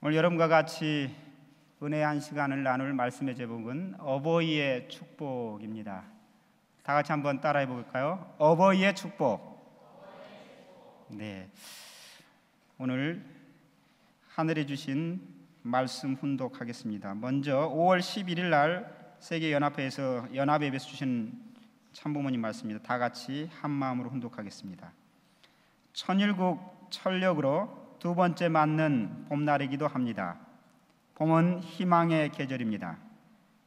오늘 여러분과 같이 은혜의 한 시간을 나눌 말씀의 제목은 어버이의 축복입니다. 다 같이 한번 따라해 볼까요? 어버이의 축복. 네, 오늘 하늘에 주신 말씀 훈독하겠습니다. 먼저 5월 11일 날 세계연합회에서 연합예배에서 주신 참부모님 말씀입니다. 다 같이 한 마음으로 훈독하겠습니다. 천일국 철력으로 두 번째 맞는 봄날이기도 합니다. 봄은 희망의 계절입니다.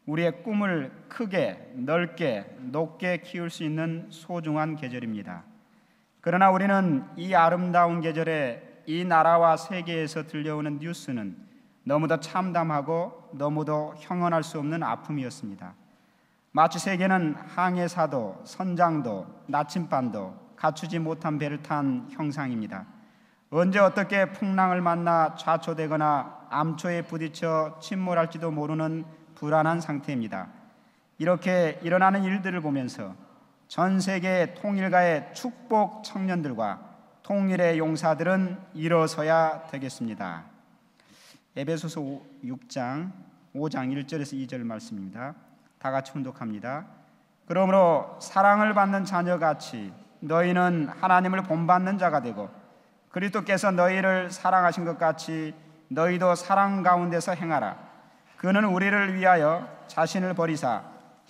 우리의 꿈을 크게, 넓게, 높게 키울 수 있는 소중한 계절입니다. 그러나 우리는 이 아름다운 계절에 이 나라와 세계에서 들려오는 뉴스는 너무도 참담하고 너무도 형언할 수 없는 아픔이었습니다. 마치 세계는 항해사도, 선장도, 나침반도 갖추지 못한 배를 탄 형상입니다. 언제 어떻게 풍랑을 만나 좌초되거나 암초에 부딪혀 침몰할지도 모르는 불안한 상태입니다. 이렇게 일어나는 일들을 보면서 전 세계 통일가의 축복 청년들과 통일의 용사들은 일어서야 되겠습니다. 에베소서 6장 5장 1절에서 2절 말씀입니다. 다 같이 훈독합니다. 그러므로 사랑을 받는 자녀같이 너희는 하나님을 본받는 자가 되고 그리스도께서 너희를 사랑하신 것 같이 너희도 사랑 가운데서 행하라. 그는 우리를 위하여 자신을 버리사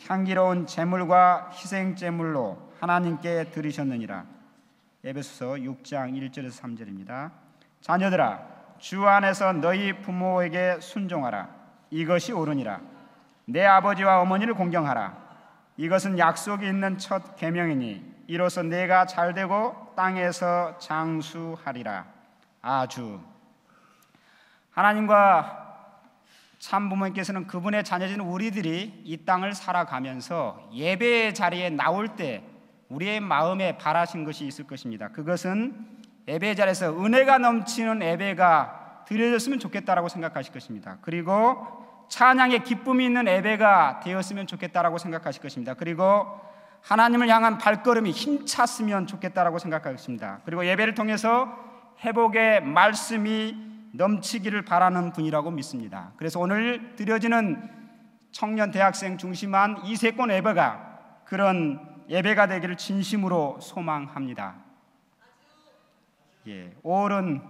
향기로운 제물과 희생 제물로 하나님께 드리셨느니라. 에베소서 6장 1절에서 3절입니다. 자녀들아, 주 안에서 너희 부모에게 순종하라. 이것이 옳으니라. 내 아버지와 어머니를 공경하라. 이것은 약속이 있는 첫 계명이니 이로써 내가 잘되고 땅에서 장수하리라. 아주 하나님과 참부모님께서는 그분의 자녀진 우리들이 이 땅을 살아가면서 예배의 자리에 나올 때 우리의 마음에 바라신 것이 있을 것입니다. 그것은 예배의 자리에서 은혜가 넘치는 예배가 드려졌으면 좋겠다라고 생각하실 것입니다. 그리고 찬양의 기쁨이 있는 예배가 되었으면 좋겠다라고 생각하실 것입니다. 그리고 하나님을 향한 발걸음이 힘찼으면 좋겠다라고 생각하겠습니다. 그리고 예배를 통해서 회복의 말씀이 넘치기를 바라는 분이라고 믿습니다. 그래서 오늘 드려지는 청년 대학생 중심한 이세권 예배가 그런 예배가 되기를 진심으로 소망합니다. 5월은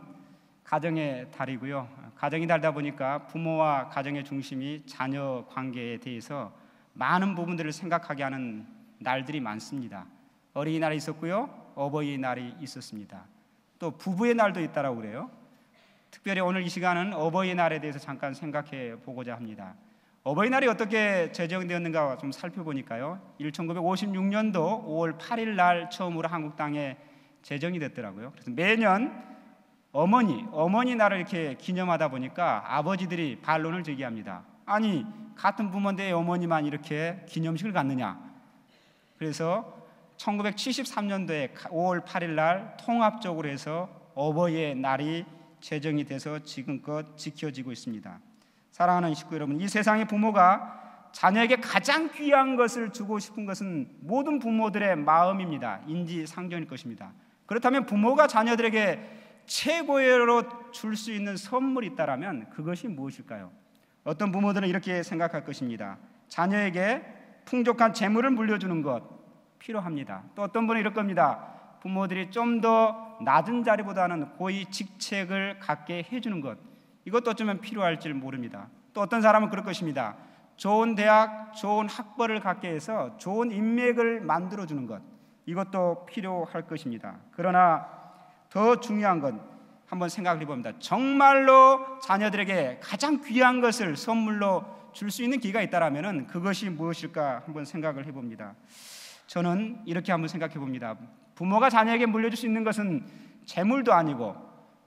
가정의 달이고요. 가정이 달다 보니까 부모와 가정의 중심이 자녀 관계에 대해서 많은 부분들을 생각하게 하는 날들이 많습니다. 어린이날이 있었고요, 어버이날이 있었습니다. 또 부부의 날도 있다라고 그래요. 특별히 오늘 이 시간은 어버이날에 대해서 잠깐 생각해 보고자 합니다. 어버이날이 어떻게 제정되었는가 좀 살펴보니까요, 1956년도 5월 8일 날 처음으로 한국 땅에 제정이 됐더라고요. 그래서 매년 어머니 날을 이렇게 기념하다 보니까 아버지들이 반론을 제기합니다. 아니, 같은 부모인데 어머니만 이렇게 기념식을 갖느냐. 그래서 1973년도에 5월 8일 날 통합적으로 해서 어버이의 날이 제정이 돼서 지금껏 지켜지고 있습니다. 사랑하는 식구 여러분, 이 세상의 부모가 자녀에게 가장 귀한 것을 주고 싶은 것은 모든 부모들의 마음입니다. 인지상정일 것입니다. 그렇다면 부모가 자녀들에게 최고로 줄 수 있는 선물이 있다면 그것이 무엇일까요? 어떤 부모들은 이렇게 생각할 것입니다. 자녀에게 풍족한 재물을 물려주는 것 필요합니다. 또 어떤 분은 이럴 겁니다. 부모들이 좀 더 낮은 자리보다는 고위 직책을 갖게 해주는 것, 이것도 어쩌면 필요할지 모릅니다. 또 어떤 사람은 그럴 것입니다. 좋은 대학, 좋은 학벌을 갖게 해서 좋은 인맥을 만들어주는 것, 이것도 필요할 것입니다. 그러나 더 중요한 건 한번 생각해 봅니다. 정말로 자녀들에게 가장 귀한 것을 선물로 줄 수 있는 기회가 있다면 그것이 무엇일까 한번 생각을 해봅니다. 저는 이렇게 한번 생각해 봅니다. 부모가 자녀에게 물려줄 수 있는 것은 재물도 아니고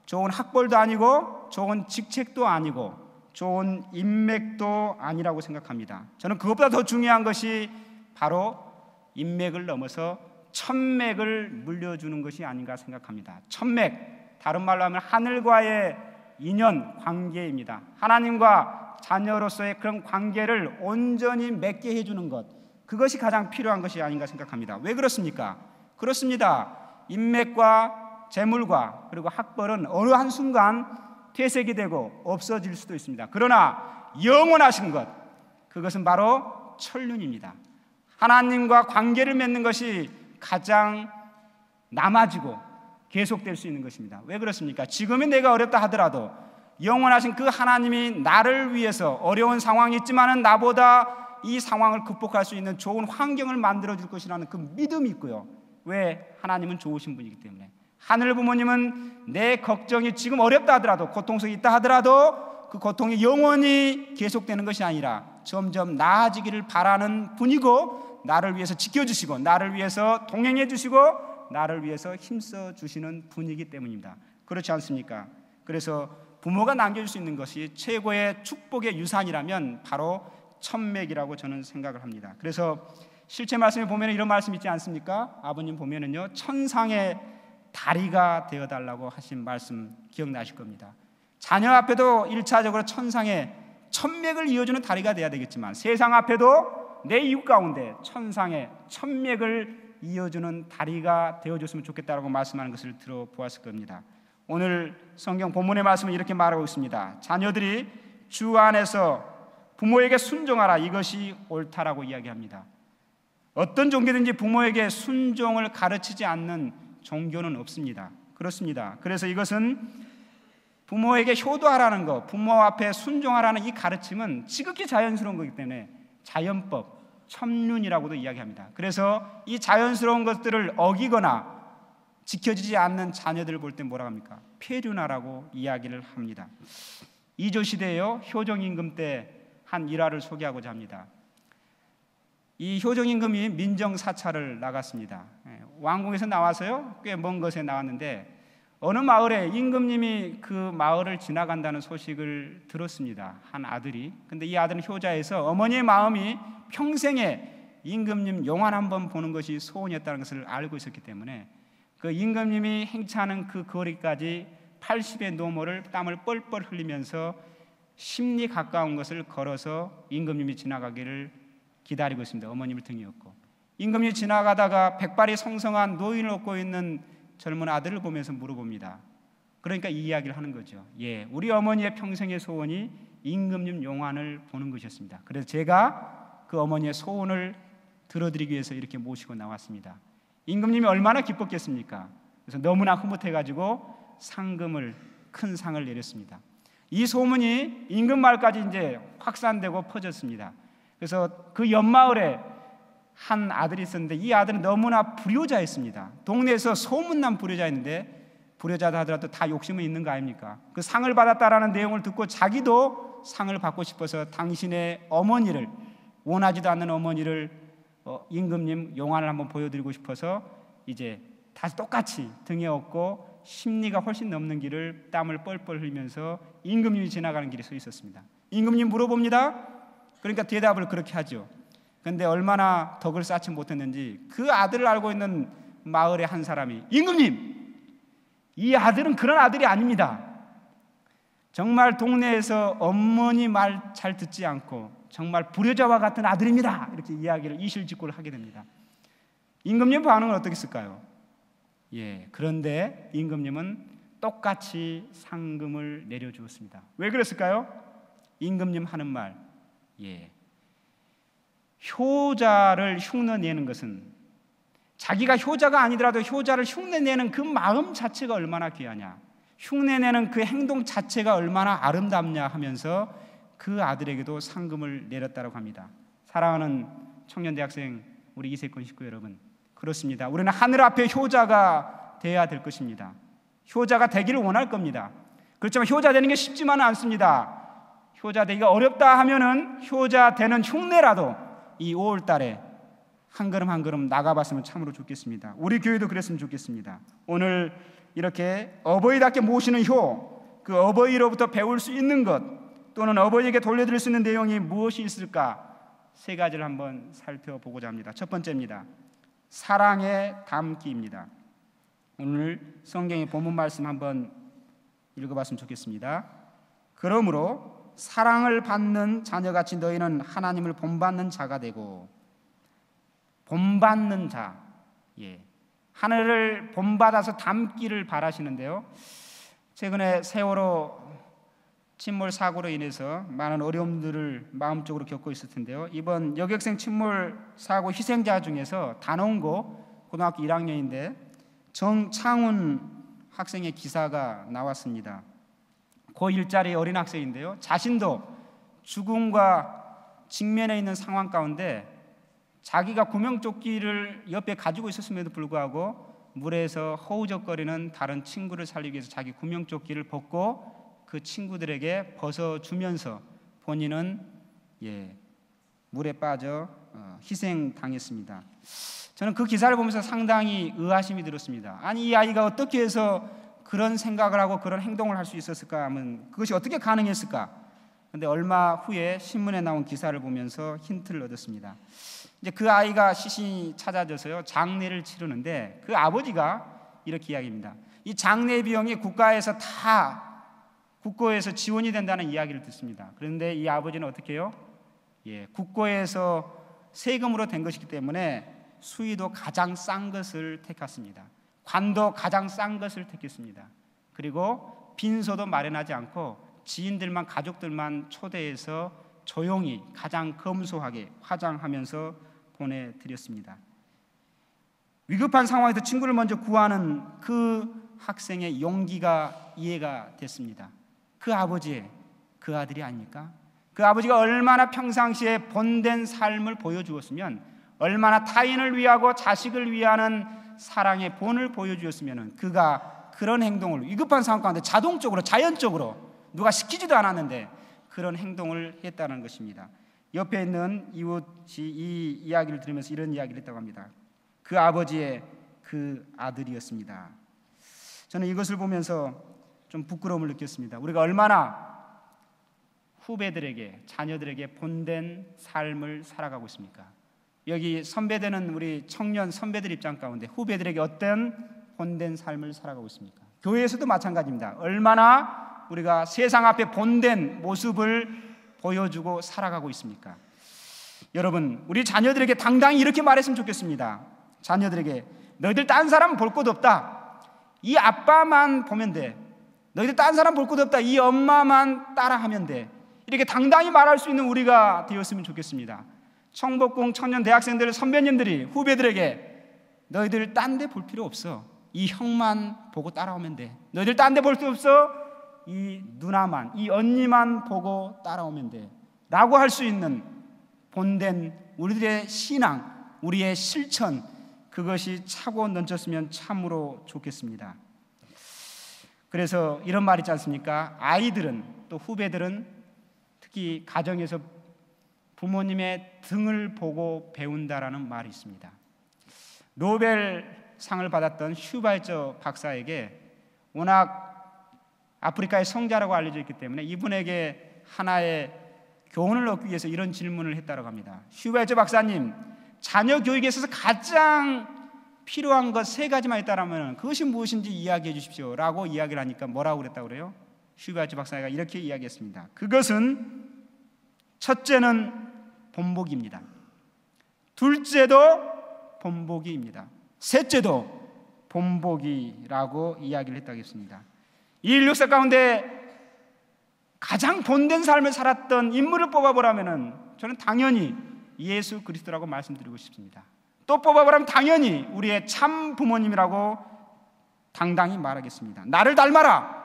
좋은 학벌도 아니고 좋은 직책도 아니고 좋은 인맥도 아니라고 생각합니다. 저는 그것보다 더 중요한 것이 바로 인맥을 넘어서 천맥을 물려주는 것이 아닌가 생각합니다. 천맥, 다른 말로 하면 하늘과의 인연, 관계입니다. 하나님과 자녀로서의 그런 관계를 온전히 맺게 해주는 것, 그것이 가장 필요한 것이 아닌가 생각합니다. 왜 그렇습니까? 그렇습니다. 인맥과 재물과 그리고 학벌은 어느 한순간 퇴색이 되고 없어질 수도 있습니다. 그러나 영원하신 것, 그것은 바로 천륜입니다. 하나님과 관계를 맺는 것이 가장 남아지고 계속될 수 있는 것입니다. 왜 그렇습니까? 지금의 내가 어렵다 하더라도 영원하신 그 하나님이 나를 위해서 어려운 상황이 있지만은 나보다 이 상황을 극복할 수 있는 좋은 환경을 만들어 줄 것이라는 그 믿음이 있고요. 왜? 하나님은 좋으신 분이기 때문에. 하늘 부모님은 내 걱정이 지금 어렵다 하더라도, 고통 속에 있다 하더라도 그 고통이 영원히 계속되는 것이 아니라 점점 나아지기를 바라는 분이고, 나를 위해서 지켜주시고 나를 위해서 동행해 주시고 나를 위해서 힘써 주시는 분이기 때문입니다. 그렇지 않습니까? 그래서 부모가 남겨줄 수 있는 것이 최고의 축복의 유산이라면 바로 천맥이라고 저는 생각을 합니다. 그래서 실제 말씀에 보면 이런 말씀 있지 않습니까? 아버님 보면은요, 천상의 다리가 되어달라고 하신 말씀 기억나실 겁니다. 자녀 앞에도 1차적으로 천상의 천맥을 이어주는 다리가 되어야 되겠지만, 세상 앞에도 내 이웃 가운데 천상의 천맥을 이어주는 다리가 되어줬으면 좋겠다라고 말씀하는 것을 들어보았을 겁니다. 오늘 성경 본문의 말씀은 이렇게 말하고 있습니다. 자녀들이 주 안에서 부모에게 순종하라, 이것이 옳다라고 이야기합니다. 어떤 종교든지 부모에게 순종을 가르치지 않는 종교는 없습니다. 그렇습니다. 그래서 이것은 부모에게 효도하라는 것, 부모 앞에 순종하라는 이 가르침은 지극히 자연스러운 거기 때문에 자연법, 천륜이라고도 이야기합니다. 그래서 이 자연스러운 것들을 어기거나 지켜지지 않는 자녀들을 볼 때 뭐라고 합니까? 폐륜하라고 이야기를 합니다. 이조 시대에요, 효정임금 때 한 일화를 소개하고자 합니다. 이 효정임금이 민정사찰을 나갔습니다. 왕궁에서 나와서요, 꽤 먼 곳에 나왔는데 어느 마을에 임금님이 그 마을을 지나간다는 소식을 들었습니다. 한 아들이. 근데 이 아들은 효자에서 어머니의 마음이 평생에 임금님 용안 한번 보는 것이 소원이었다는 것을 알고 있었기 때문에 그 임금님이 행차하는 그 거리까지 80의 노모를 땀을 뻘뻘 흘리면서 10리 가까운 것을 걸어서 임금님이 지나가기를 기다리고 있습니다. 어머님을 등에 업고. 임금님이 지나가다가 백발이 성성한 노인을 업고 있는 젊은 아들을 보면서 물어봅니다. 그러니까 이 이야기를 하는 거죠. 예, 우리 어머니의 평생의 소원이 임금님 용안을 보는 것이었습니다. 그래서 제가 그 어머니의 소원을 들어드리기 위해서 이렇게 모시고 나왔습니다. 임금님이 얼마나 기뻤겠습니까? 그래서 너무나 흐뭇해가지고 상금을, 큰 상을 내렸습니다. 이 소문이 임금 마을까지 이제 확산되고 퍼졌습니다. 그래서 그 옆마을에 한 아들이 있었는데 이 아들은 너무나 불효자였습니다. 동네에서 소문난 불효자였는데, 불효자다 하더라도 다 욕심은 있는 거 아닙니까? 그 상을 받았다라는 내용을 듣고 자기도 상을 받고 싶어서 당신의 어머니를, 원하지도 않는 어머니를 임금님 용안을 한번 보여드리고 싶어서 이제 다시 똑같이 등에 업고 심리가 훨씬 넘는 길을 땀을 뻘뻘 흘리면서 임금님이 지나가는 길에 서 있었습니다. 임금님 물어봅니다. 그러니까 대답을 그렇게 하죠. 그런데 얼마나 덕을 쌓지 못했는지 그 아들을 알고 있는 마을의 한 사람이, 임금님, 이 아들은 그런 아들이 아닙니다. 정말 동네에서 어머니 말 잘 듣지 않고 정말 불효자와 같은 아들입니다. 이렇게 이야기를 이실직고를 하게 됩니다. 임금님 반응은 어떻겠을까요? 예, 그런데 임금님은 똑같이 상금을 내려주었습니다. 왜 그랬을까요? 임금님 하는 말, 예, 효자를 흉내내는 것은, 자기가 효자가 아니더라도 효자를 흉내내는 그 마음 자체가 얼마나 귀하냐, 흉내내는 그 행동 자체가 얼마나 아름답냐 하면서 그 아들에게도 상금을 내렸다고 합니다. 사랑하는 청년 대학생 우리 이세권 식구 여러분, 그렇습니다. 우리는 하늘 앞에 효자가 되어야 될 것입니다. 효자가 되기를 원할 겁니다. 그렇지만 효자 되는 게 쉽지만은 않습니다. 효자 되기가 어렵다 하면은 효자 되는 흉내라도 이 5월 달에 한 걸음 한 걸음 나가봤으면 참으로 좋겠습니다. 우리 교회도 그랬으면 좋겠습니다. 오늘 이렇게 어버이답게 모시는 효, 그 어버이로부터 배울 수 있는 것, 또는 어버이에게 돌려드릴 수 있는 내용이 무엇이 있을까? 세 가지를 한번 살펴보고자 합니다. 첫 번째입니다. 사랑의 담기입니다. 오늘 성경의 본문 말씀 한번 읽어봤으면 좋겠습니다. 그러므로 사랑을 받는 자녀같이 너희는 하나님을 본받는 자가 되고, 본받는 자, 예, 하늘을 본받아서 닮기를 바라시는데요. 최근에 세월호 침몰 사고로 인해서 많은 어려움들을 마음적으로 겪고 있을 텐데요. 이번 여객생 침몰 사고 희생자 중에서 단원고 고등학교 1학년인데 정창훈 학생의 기사가 나왔습니다. 고1짜리 어린 학생인데요. 자신도 죽음과 직면해 있는 상황 가운데 자기가 구명조끼를 옆에 가지고 있었음에도 불구하고 물에서 허우적거리는 다른 친구를 살리기 위해서 자기 구명조끼를 벗고 그 친구들에게 벗어주면서 본인은 물에 빠져 희생당했습니다. 저는 그 기사를 보면서 상당히 의아심이 들었습니다. 아니, 이 아이가 어떻게 해서 그런 생각을 하고 그런 행동을 할 수 있었을까 하면 그것이 어떻게 가능했을까? 그런데 얼마 후에 신문에 나온 기사를 보면서 힌트를 얻었습니다. 이제 그 아이가 시신이 찾아져서요, 장례를 치르는데 그 아버지가 이렇게 이야기합니다. 이 장례 비용이 국가에서 지원이 된다는 이야기를 듣습니다. 그런데 이 아버지는 어떻게 해요? 국고에서 세금으로 된 것이기 때문에 수위도 가장 싼 것을 택했습니다. 관도 가장 싼 것을 택했습니다. 그리고 빈소도 마련하지 않고 지인들만, 가족들만 초대해서 조용히 가장 검소하게 화장하면서 보내드렸습니다. 위급한 상황에서 친구를 먼저 구하는 그 학생의 용기가 이해가 됐습니다. 그 아버지의 그 아들이 아닙니까? 그 아버지가 얼마나 평상시에 본된 삶을 보여주었으면, 얼마나 타인을 위하고 자식을 위하는 사랑의 본을 보여주었으면 그가 그런 행동을 위급한 상황 가운데 자동적으로, 자연적으로, 누가 시키지도 않았는데 그런 행동을 했다는 것입니다. 옆에 있는 이웃이 이 이야기를 들으면서 이런 이야기를 했다고 합니다. 그 아버지의 그 아들이었습니다. 저는 이것을 보면서 좀 부끄러움을 느꼈습니다. 우리가 얼마나 후배들에게, 자녀들에게 본된 삶을 살아가고 있습니까? 여기 선배되는 우리 청년 선배들 입장 가운데 후배들에게 어떤 본된 삶을 살아가고 있습니까? 교회에서도 마찬가지입니다. 얼마나 우리가 세상 앞에 본된 모습을 보여주고 살아가고 있습니까? 여러분, 우리 자녀들에게 당당히 이렇게 말했으면 좋겠습니다. 자녀들에게 너희들 딴 사람 볼 곳 없다. 이 아빠만 보면 돼. 너희들 딴 사람 볼 곳 없다. 이 엄마만 따라하면 돼. 이렇게 당당히 말할 수 있는 우리가 되었으면 좋겠습니다. 청복궁 청년 대학생들 선배님들이 후배들에게 너희들 딴 데 볼 필요 없어. 이 형만 보고 따라오면 돼. 너희들 딴 데 볼 필요 없어. 이 누나만, 이 언니만 보고 따라오면 돼 라고 할 수 있는 본된 우리들의 신앙, 우리의 실천, 그것이 차고 넘쳤으면 참으로 좋겠습니다. 그래서 이런 말 있지 않습니까? 아이들은, 또 후배들은 특히 가정에서 부모님의 등을 보고 배운다라는 말이 있습니다. 노벨상을 받았던 슈발처 박사에게 워낙 아프리카의 성자라고 알려져 있기 때문에 이분에게 하나의 교훈을 얻기 위해서 이런 질문을 했다고 합니다. 슈발처 박사님, 자녀 교육에 있어서 가장 필요한 것 3가지만 있다면 그것이 무엇인지 이야기해 주십시오 라고 이야기를 하니까 뭐라고 그랬다고 그래요? 슈발처 박사가 이렇게 이야기했습니다. 그것은 첫째는 본보기입니다. 둘째도 본보기입니다. 셋째도 본보기라고 이야기를 했다고 했습니다. 이 인류 역사 가운데 가장 본된 삶을 살았던 인물을 뽑아보라면 저는 당연히 예수 그리스도라고 말씀드리고 싶습니다. 또 뽑아보라면 당연히 우리의 참 부모님이라고 당당히 말하겠습니다. 나를 닮아라.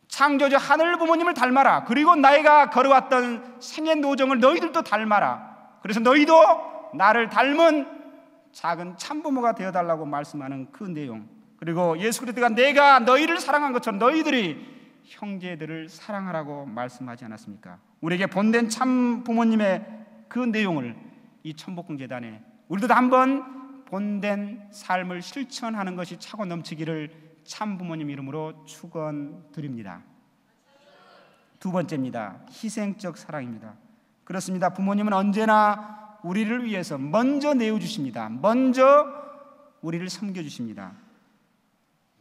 창조주 하늘 부모님을 닮아라. 그리고 나이가 걸어왔던 생애 노정을 너희들도 닮아라. 그래서 너희도 나를 닮은 작은 참부모가 되어달라고 말씀하는 그 내용, 그리고 예수 그리스도가 내가 너희를 사랑한 것처럼 너희들이 형제들을 사랑하라고 말씀하지 않았습니까? 우리에게 본된 참 부모님의 그 내용을 이 천복궁재단에 우리도 한번 본된 삶을 실천하는 것이 차고 넘치기를 참 부모님 이름으로 축원드립니다. 두 번째입니다. 희생적 사랑입니다. 그렇습니다. 부모님은 언제나 우리를 위해서 먼저 내어주십니다. 먼저 우리를 섬겨주십니다.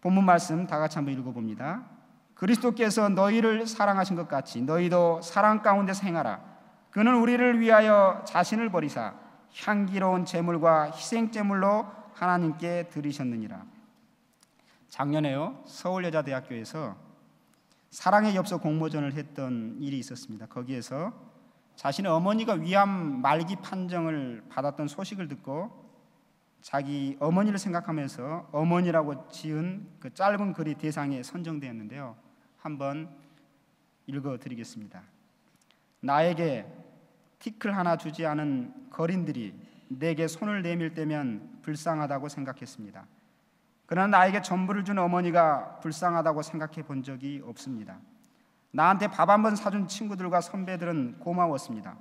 본문 말씀 다 같이 한번 읽어봅니다. 그리스도께서 너희를 사랑하신 것 같이 너희도 사랑 가운데 행하라. 그는 우리를 위하여 자신을 버리사 향기로운 제물과 희생제물로 하나님께 드리셨느니라. 작년에요, 서울여자대학교에서 사랑의 엽서 공모전을 했던 일이 있었습니다. 거기에서 자신의 어머니가 위암 말기 판정을 받았던 소식을 듣고 자기 어머니를 생각하면서 어머니라고 지은 그 짧은 글이 대상에 선정되었는데요. 한번 읽어드리겠습니다. 나에게 티끌 하나 주지 않은 거린들이 내게 손을 내밀 때면 불쌍하다고 생각했습니다. 그러나 나에게 전부를 준 어머니가 불쌍하다고 생각해 본 적이 없습니다. 나한테 밥 한 번 사준 친구들과 선배들은 고마웠습니다.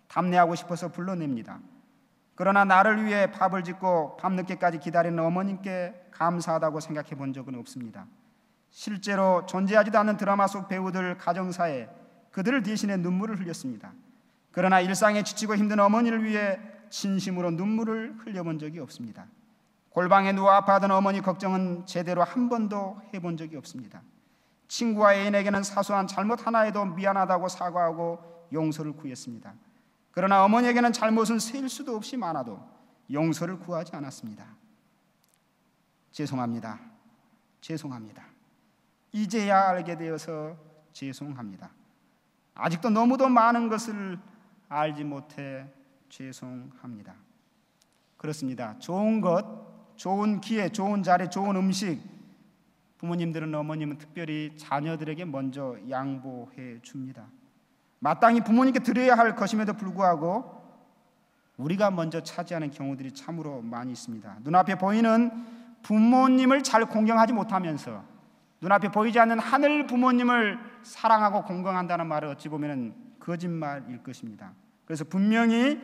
답례하고 싶어서 불러냅니다. 그러나 나를 위해 밥을 짓고 밤늦게까지 기다리는 어머님께 감사하다고 생각해 본 적은 없습니다. 실제로 존재하지도 않는 드라마 속 배우들 가정사에 그들을 대신해 눈물을 흘렸습니다. 그러나 일상에 지치고 힘든 어머니를 위해 진심으로 눈물을 흘려본 적이 없습니다. 골방에 누워 아파하던 어머니 걱정은 제대로 한 번도 해본 적이 없습니다. 친구와 애인에게는 사소한 잘못 하나에도 미안하다고 사과하고 용서를 구했습니다. 그러나 어머니에게는 잘못은 셀 수도 없이 많아도 용서를 구하지 않았습니다. 죄송합니다. 죄송합니다. 이제야 알게 되어서 죄송합니다. 아직도 너무도 많은 것을 알지 못해 죄송합니다. 그렇습니다. 좋은 것, 좋은 기회, 좋은 자리, 좋은 음식, 부모님들은, 어머님은 특별히 자녀들에게 먼저 양보해 줍니다. 마땅히 부모님께 드려야 할 것임에도 불구하고 우리가 먼저 차지하는 경우들이 참으로 많이 있습니다. 눈앞에 보이는 부모님을 잘 공경하지 못하면서 눈앞에 보이지 않는 하늘 부모님을 사랑하고 공경한다는 말은 어찌 보면 거짓말일 것입니다. 그래서 분명히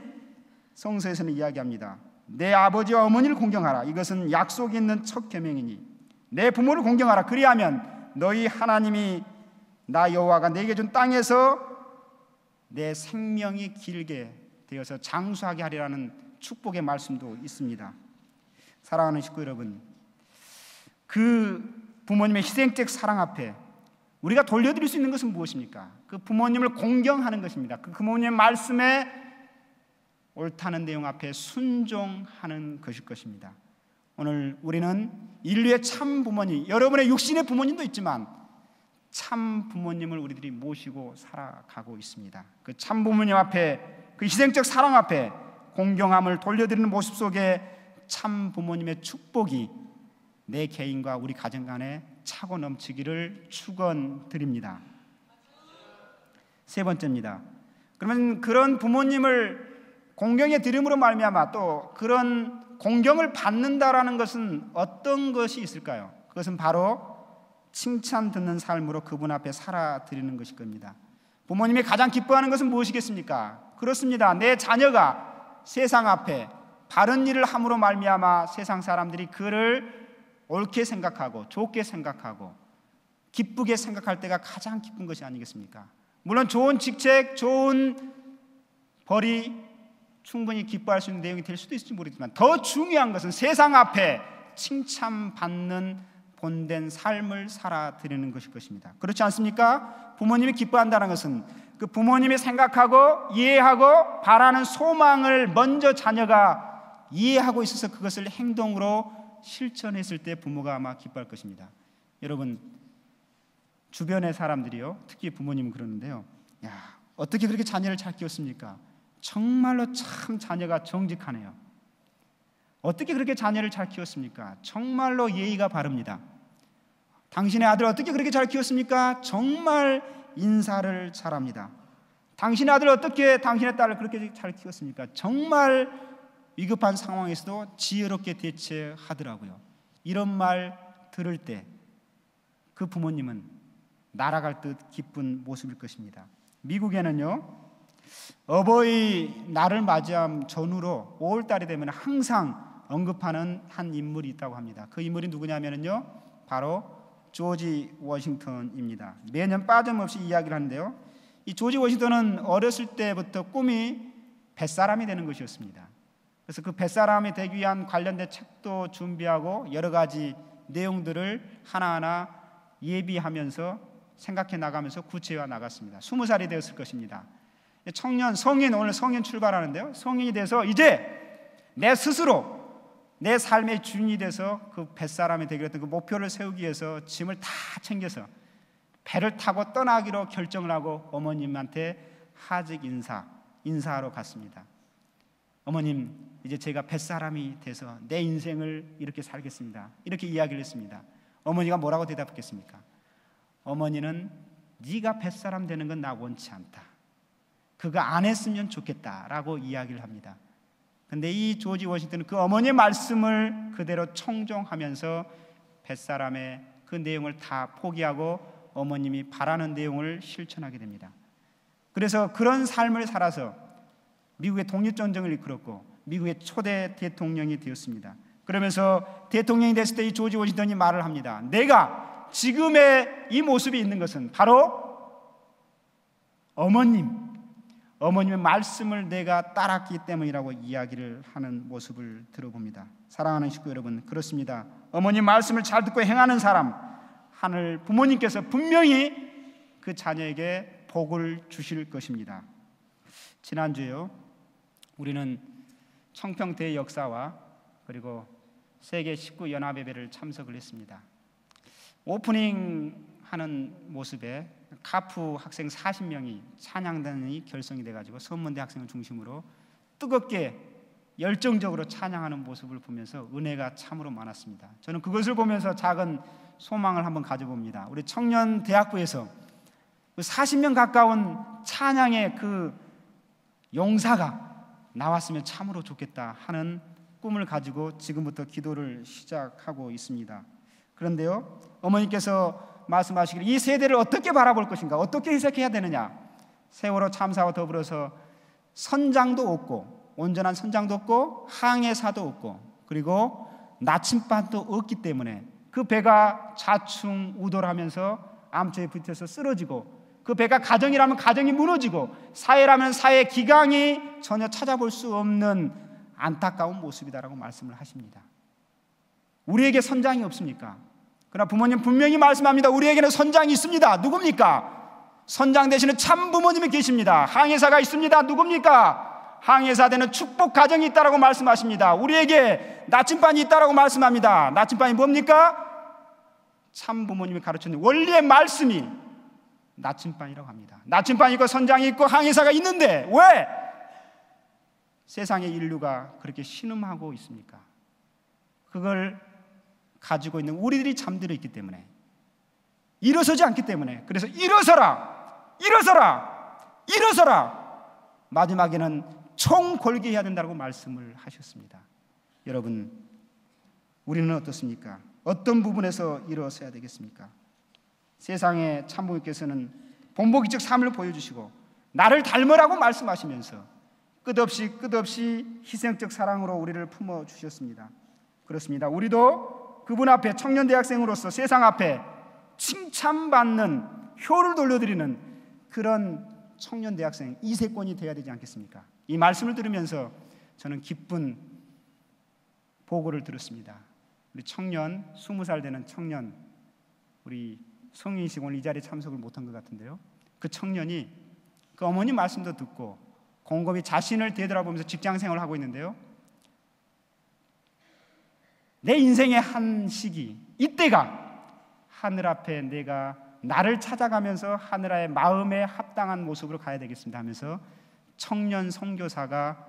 성서에서는 이야기합니다. 내 아버지와 어머니를 공경하라. 이것은 약속이 있는 첫 계명이니 내 부모를 공경하라. 그리하면 너희 하나님이 나 여호와가 내게 준 땅에서 내 생명이 길게 되어서 장수하게 하리라는 축복의 말씀도 있습니다. 사랑하는 식구 여러분, 그 부모님의 희생적 사랑 앞에 우리가 돌려드릴 수 있는 것은 무엇입니까? 그 부모님을 공경하는 것입니다. 그 부모님의 말씀에 옳다는 내용 앞에 순종하는 것일 것입니다. 오늘 우리는 인류의 참 부모님, 여러분의 육신의 부모님도 있지만 참 부모님을 우리들이 모시고 살아가고 있습니다. 그 참 부모님 앞에, 그 희생적 사랑 앞에 공경함을 돌려드리는 모습 속에 참 부모님의 축복이 내 개인과 우리 가정 간에 차고 넘치기를 축원드립니다. 세 번째입니다. 그러면 그런 부모님을 공경해 드림으로 말미암아 또 그런 공경을 받는다라는 것은 어떤 것이 있을까요? 그것은 바로 칭찬 듣는 삶으로 그분 앞에 살아드리는 것일 겁니다. 부모님이 가장 기뻐하는 것은 무엇이겠습니까? 그렇습니다. 내 자녀가 세상 앞에 바른 일을 함으로 말미암아 세상 사람들이 그를 옳게 생각하고 좋게 생각하고 기쁘게 생각할 때가 가장 기쁜 것이 아니겠습니까? 물론 좋은 직책, 좋은 벌이 충분히 기뻐할 수 있는 내용이 될 수도 있을지 모르겠지만 더 중요한 것은 세상 앞에 칭찬받는 본된 삶을 살아드리는 것일 것입니다. 그렇지 않습니까? 부모님이 기뻐한다는 것은 그 부모님이 생각하고 이해하고 바라는 소망을 먼저 자녀가 이해하고 있어서 그것을 행동으로 실천했을 때 부모가 아마 기뻐할 것입니다. 여러분, 주변의 사람들이요, 특히 부모님은 그러는데요, 야, 어떻게 그렇게 자녀를 잘 키웠습니까? 정말로 참 자녀가 정직하네요. 어떻게 그렇게 자녀를 잘 키웠습니까? 정말로 예의가 바릅니다. 당신의 아들 어떻게 그렇게 잘 키웠습니까? 정말 인사를 잘합니다. 당신의 아들 어떻게 당신의 딸을 그렇게 잘 키웠습니까? 정말 위급한 상황에서도 지혜롭게 대처하더라고요. 이런 말 들을 때 그 부모님은 날아갈 듯 기쁜 모습일 것입니다. 미국에는요, 어버이 날을 맞이한 전후로 5월달이 되면 항상 언급하는 한 인물이 있다고 합니다. 그 인물이 누구냐면요, 바로 조지 워싱턴입니다. 매년 빠짐없이 이야기를 하는데요, 이 조지 워싱턴은 어렸을 때부터 꿈이 뱃사람이 되는 것이었습니다. 그래서 그 뱃사람이 되기 위한 관련된 책도 준비하고 여러 가지 내용들을 하나하나 예비하면서 생각해 나가면서 구체화 나갔습니다. 20살이 되었을 것입니다. 청년, 성인, 오늘 성인 출발하는데요, 성인이 돼서 이제 내 스스로 내 삶의 주인이 돼서 그 뱃사람이 되기로 했던 그 목표를 세우기 위해서 짐을 다 챙겨서 배를 타고 떠나기로 결정을 하고 어머님한테 하직 인사하러 갔습니다. 어머님, 이제 제가 뱃사람이 돼서 내 인생을 이렇게 살겠습니다. 이렇게 이야기를 했습니다. 어머니가 뭐라고 대답했겠습니까? 어머니는 네가 뱃사람 되는 건 나 원치 않다. 그거 안 했으면 좋겠다라고 이야기를 합니다. 근데 이 조지 워싱턴은 그 어머니의 말씀을 그대로 청종하면서 뱃사람의 그 내용을 다 포기하고 어머님이 바라는 내용을 실천하게 됩니다. 그래서 그런 삶을 살아서 미국의 독립전쟁을 이끌었고 미국의 초대 대통령이 되었습니다. 그러면서 대통령이 됐을 때 이 조지 워싱턴이 말을 합니다. 내가 지금의 이 모습이 있는 것은 바로 어머님의 말씀을 내가 따랐기 때문이라고 이야기를 하는 모습을 들어봅니다. 사랑하는 식구 여러분, 그렇습니다. 어머님 말씀을 잘 듣고 행하는 사람, 하늘 부모님께서 분명히 그 자녀에게 복을 주실 것입니다. 지난주에요, 우리는 청평대의 역사와 그리고 세계 식구 연합예배를 참석을 했습니다. 오프닝 하는 모습에 카프 학생 40명이 찬양단이 결성이 돼가지고 선문대 학생을 중심으로 뜨겁게 열정적으로 찬양하는 모습을 보면서 은혜가 참으로 많았습니다. 저는 그것을 보면서 작은 소망을 한번 가져봅니다. 우리 청년대학부에서 40명 가까운 찬양의 그 용사가 나왔으면 참으로 좋겠다 하는 꿈을 가지고 지금부터 기도를 시작하고 있습니다. 그런데요, 어머니께서 말씀하시기를 이 세대를 어떻게 바라볼 것인가, 어떻게 해석해야 되느냐. 세월호 참사와 더불어서 선장도 없고, 온전한 선장도 없고, 항해사도 없고, 그리고 나침반도 없기 때문에 그 배가 좌충우돌하면서 암초에 붙어서 쓰러지고, 그 배가 가정이라면 가정이 무너지고, 사회라면 사회의 기강이 전혀 찾아볼 수 없는 안타까운 모습이다라고 말씀을 하십니다. 우리에게 선장이 없습니까? 그러나 부모님 분명히 말씀합니다. 우리에게는 선장이 있습니다. 누굽니까? 선장 되시는 참 부모님이 계십니다. 항해사가 있습니다. 누굽니까? 항해사 되는 축복 가정이 있다라고 말씀하십니다. 우리에게 나침반이 있다라고 말씀합니다. 나침반이 뭡니까? 참 부모님이 가르치는 원리의 말씀이 나침반이라고 합니다. 나침반이 있고 선장이 있고 항해사가 있는데 왜 세상의 인류가 그렇게 신음하고 있습니까? 그걸 가지고 있는 우리들이 잠들어 있기 때문에, 일어서지 않기 때문에. 그래서 일어서라, 일어서라, 일어서라, 마지막에는 총 걸게 해야 된다고 말씀을 하셨습니다. 여러분, 우리는 어떻습니까? 어떤 부분에서 일어서야 되겠습니까? 세상의 참부님께서는 본보기적 삶을 보여주시고 나를 닮으라고 말씀하시면서 끝없이 희생적 사랑으로 우리를 품어주셨습니다. 그렇습니다. 우리도 그분 앞에 청년대학생으로서 세상 앞에 칭찬받는, 효를 돌려드리는 그런 청년대학생, 이세권이 되어야 되지 않겠습니까? 이 말씀을 들으면서 저는 기쁜 보고를 들었습니다. 우리 청년, 20살 되는 청년, 우리 성인이시고 오늘 이 자리에 참석을 못한 것 같은데요, 그 청년이 그 어머니 말씀도 듣고 곰곰이 자신을 되돌아보면서 직장생활을 하고 있는데요, 내 인생의 한 시기, 이때가 하늘 앞에 내가 나를 찾아가면서 하늘의 마음에 합당한 모습으로 가야 되겠습니다 하면서 청년 선교사가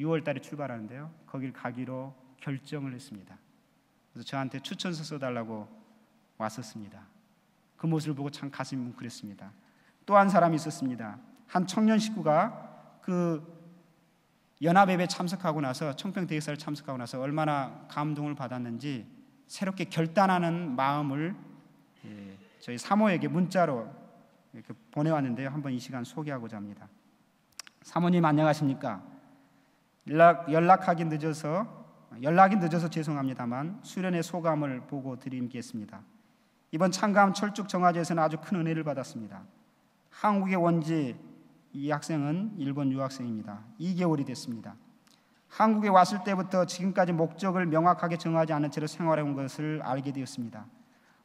6월 달에 출발하는데요, 거길 가기로 결정을 했습니다. 그래서 저한테 추천서 써달라고 왔었습니다. 그 모습을 보고 참 가슴이 뭉클했습니다. 또 한 사람이 있었습니다. 한 청년 식구가 그 연합예배 참석하고 나서, 청평대역사를 참석하고 나서 얼마나 감동을 받았는지 새롭게 결단하는 마음을 저희 사모에게 문자로 이렇게 보내왔는데요, 한번 이 시간 소개하고자 합니다. 사모님 안녕하십니까? 연락이 늦어서 죄송합니다만 수련의 소감을 보고 드리겠습니다. 이번 창감 철쭉 정화제에서는 아주 큰 은혜를 받았습니다. 한국에 온지 이 학생은 일본 유학생입니다. 2개월이 됐습니다. 한국에 왔을 때부터 지금까지 목적을 명확하게 정하지 않은 채로 생활해온 것을 알게 되었습니다.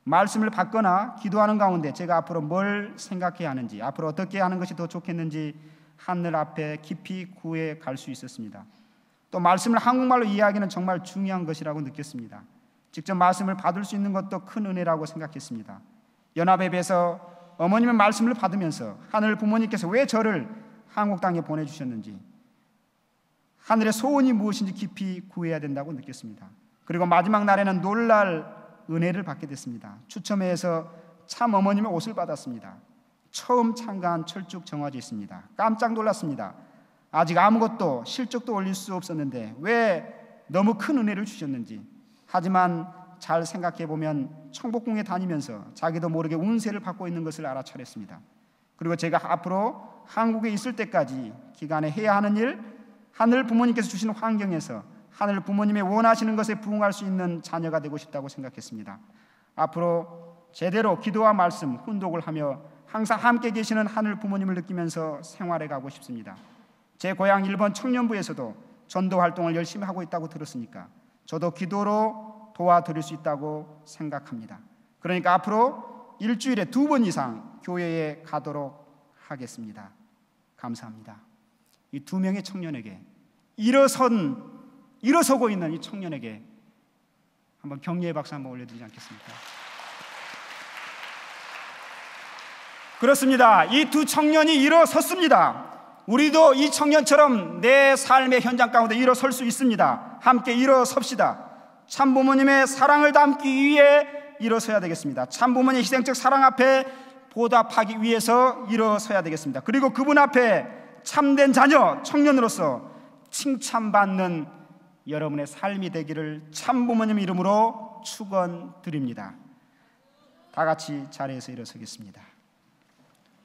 말씀을 받거나 기도하는 가운데 제가 앞으로 뭘 생각해야 하는지, 앞으로 어떻게 하는 것이 더 좋겠는지 하늘 앞에 깊이 구해 갈 수 있었습니다. 또 말씀을 한국말로 이해하기는 정말 중요한 것이라고 느꼈습니다. 직접 말씀을 받을 수 있는 것도 큰 은혜라고 생각했습니다. 연합예배에서 어머님의 말씀을 받으면서 하늘 부모님께서 왜 저를 한국 땅에 보내주셨는지, 하늘의 소원이 무엇인지 깊이 구해야 된다고 느꼈습니다. 그리고 마지막 날에는 놀랄 은혜를 받게 됐습니다. 추첨회에서 참 어머님의 옷을 받았습니다. 처음 참가한 철쭉 정화제 있습니다. 깜짝 놀랐습니다. 아직 아무것도 실적도 올릴 수 없었는데 왜 너무 큰 은혜를 주셨는지. 하지만 잘 생각해보면 청복궁에 다니면서 자기도 모르게 운세를 받고 있는 것을 알아차렸습니다. 그리고 제가 앞으로 한국에 있을 때까지 기간에 해야 하는 일, 하늘 부모님께서 주시는 환경에서 하늘 부모님의 원하시는 것에 부응할 수 있는 자녀가 되고 싶다고 생각했습니다. 앞으로 제대로 기도와 말씀, 훈독을 하며 항상 함께 계시는 하늘 부모님을 느끼면서 생활해 가고 싶습니다. 제 고향 일본 청년부에서도 전도 활동을 열심히 하고 있다고 들었으니까 저도 기도로 도와드릴 수 있다고 생각합니다. 그러니까 앞으로 일주일에 2번 이상 교회에 가도록 하겠습니다. 감사합니다. 이 2명의 청년에게, 일어서고 있는 이 청년에게 한번 격려의 박수 한번 올려드리지 않겠습니까? 그렇습니다. 이 2 청년이 일어섰습니다. 우리도 이 청년처럼 내 삶의 현장 가운데 일어설 수 있습니다. 함께 일어섭시다. 참부모님의 사랑을 담기 위해 일어서야 되겠습니다. 참부모님의 희생적 사랑 앞에 보답하기 위해서 일어서야 되겠습니다. 그리고 그분 앞에 참된 자녀, 청년으로서 칭찬받는 여러분의 삶이 되기를 참부모님 이름으로 축원드립니다. 다 같이 자리에서 일어서겠습니다.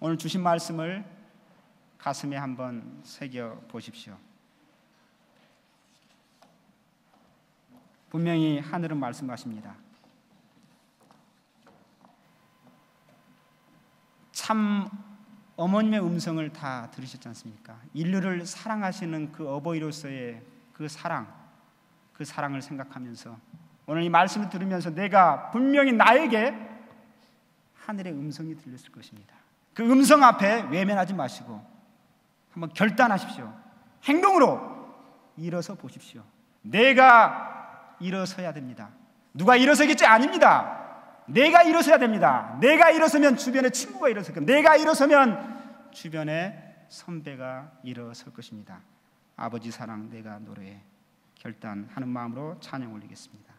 오늘 주신 말씀을 가슴에 한번 새겨 보십시오. 분명히 하늘은 말씀하십니다. 참 어머님의 음성을 다 들으셨지 않습니까? 인류를 사랑하시는 그 어버이로서의 그 사랑을 생각하면서 오늘 이 말씀을 들으면서 내가 분명히 나에게 하늘의 음성이 들렸을 것입니다. 그 음성 앞에 외면하지 마시고 한번 결단하십시오. 행동으로 일어서 보십시오. 내가 일어서야 됩니다. 누가 일어서겠지? 아닙니다. 내가 일어서야 됩니다. 내가 일어서면 주변에 친구가 일어설 겁니다. 내가 일어서면 주변에 선배가 일어설 것입니다. 아버지 사랑 내가 노래해 결단하는 마음으로 찬양 올리겠습니다.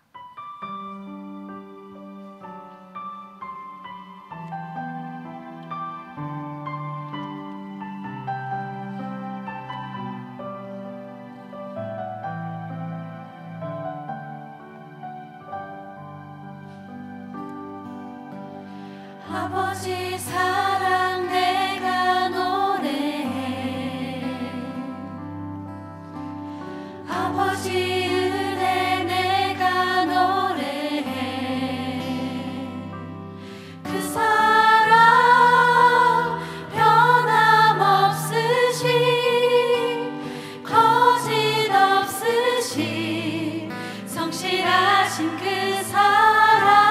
아버지 사랑 내가 노래해 아버지 은혜 내가 노래해 그 사랑 변함없으신 거짓 없으신 성실하신 그 사랑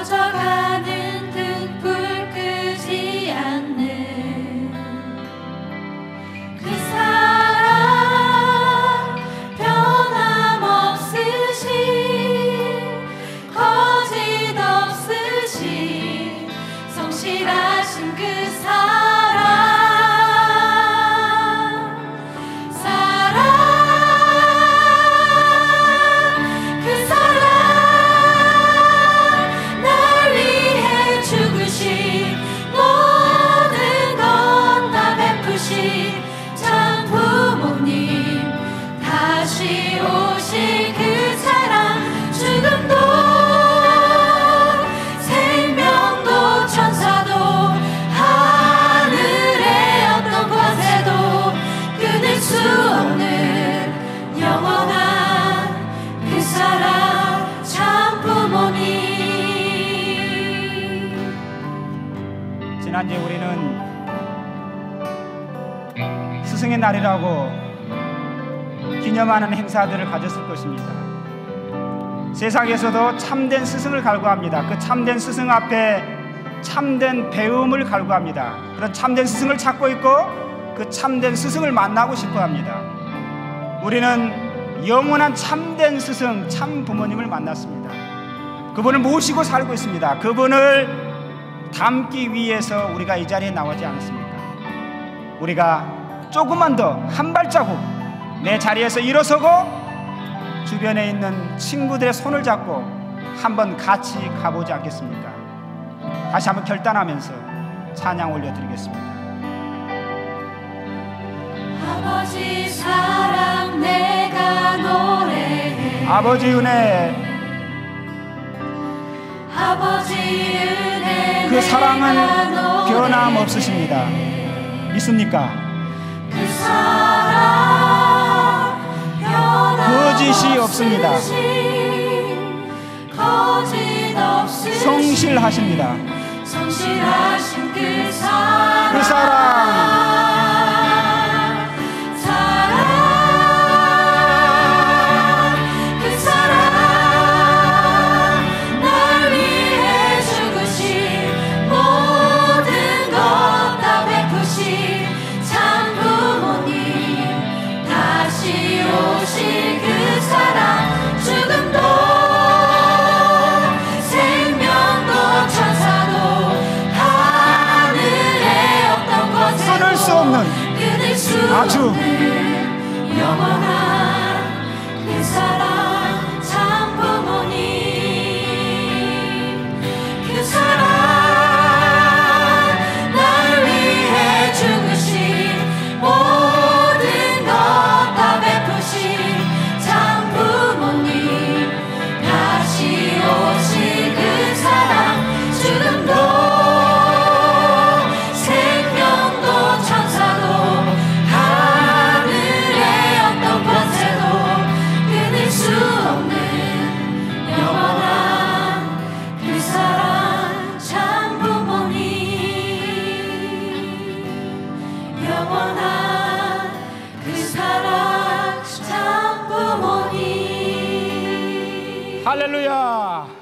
꺼져가는 등불 끄지 않는 그 사랑 변함없으신 거짓 없으신 성실하신 그 사랑 참 부모님 다시 오실 그 사랑 죽음도 생명도 천사도 하늘의 어떤 권세도 끊을 수 없는 영원한 그 사랑 참 부모님. 지난주에 우리는 스승의 날이라고 기념하는 행사들을 가졌을 것입니다. 세상에서도 참된 스승을 갈구합니다. 그 참된 스승 앞에 참된 배움을 갈구합니다. 그런 참된 스승을 찾고 있고 그 참된 스승을 만나고 싶어 합니다. 우리는 영원한 참된 스승, 참 부모님을 만났습니다. 그분을 모시고 살고 있습니다. 그분을 닮기 위해서 우리가 이 자리에 나오지 않았습니까? 우리가 조금만 더 한 발자국 내 자리에서 일어서고 주변에 있는 친구들의 손을 잡고 한번 같이 가보지 않겠습니까? 다시 한번 결단하면서 찬양 올려드리겠습니다. 아버지 사랑 내가 노래해. 아버지 은혜, 아버지 은혜 그 사랑은 변함없으십니다. 믿습니까? 그 사랑 거짓이 없습니다. 거짓 없으신 성실하십니다. 성실하신 그 사랑, 그 사랑 그 사랑 날 위해 죽으신 모든 것 다 베푸신 참 부모님 다시 오실 그 사랑 죽음도 생명도 천사도 하늘의 어떤 곳에도 끊을 수 없는 끊을 수 아주 없는 영원한 그 사랑 참 부모님 그 사랑 날 위해 죽으신 모든 것 다 베푸신 참 부모님 다시 오실 그 사랑 죽음도 생명도 천사도 하늘의 어떤 곳에도 끊을 수 없는 영원한 그 사랑 참 부모님 영원한 그 사랑 참 부모님 할렐루야.